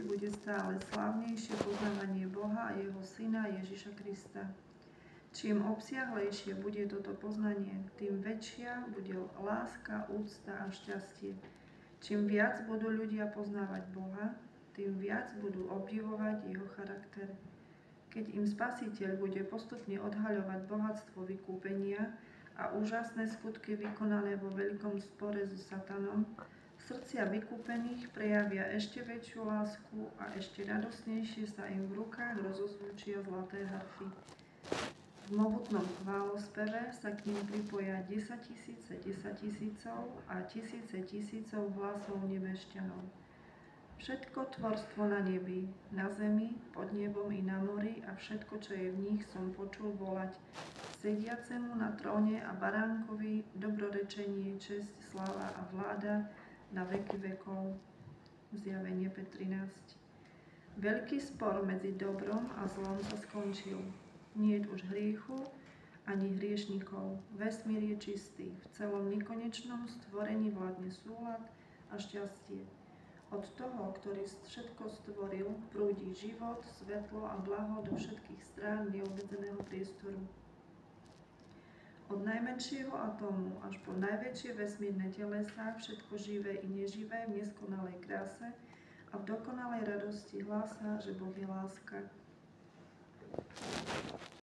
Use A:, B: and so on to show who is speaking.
A: bude stále slávnejšie poznávanie Boha a jeho Syna Ježiša Krista. Čím obsiahlejšie bude toto poznanie, tým väčšia bude láska, úcta a šťastie. Čím viac budú ľudia poznávať Boha, tým viac budú obdivovať jeho charakter. Keď im Spasiteľ bude postupne odhaľovať bohatstvo vykúpenia a úžasné skutky vykonané vo veľkom spore so Satanom, srdcia vykúpených prejavia ešte väčšiu lásku a ešte radosnejšie sa im v rukách rozozvučia zlaté harfy. V mohutnom chválospeve sa k nim pripoja 10 000 a tisíce tisícov hlasov nebešťanov. Všetko tvorstvo na nebi, na zemi, pod nebom i na mori a všetko, čo je v nich, som počul volať sediacemu na tróne a baránkovi dobrorečenie, česť, sláva a vláda na veky vekov. Zjavenie 5.13. Veľký spor medzi dobrom a zlom sa skončil. Niet už hriechu ani hriešnikov. Vesmír je čistý. V celom nekonečnom stvorení vládne súlad a šťastie. Od toho, ktorý všetko stvoril, prúdi život, svetlo a blaho do všetkých strán neobmedzeného priestoru. Od najmenšieho atómu až po najväčšie vesmírne telesá všetko živé i neživé v neskonalej kráse a v dokonalej radosti hlása, že Boh je láska.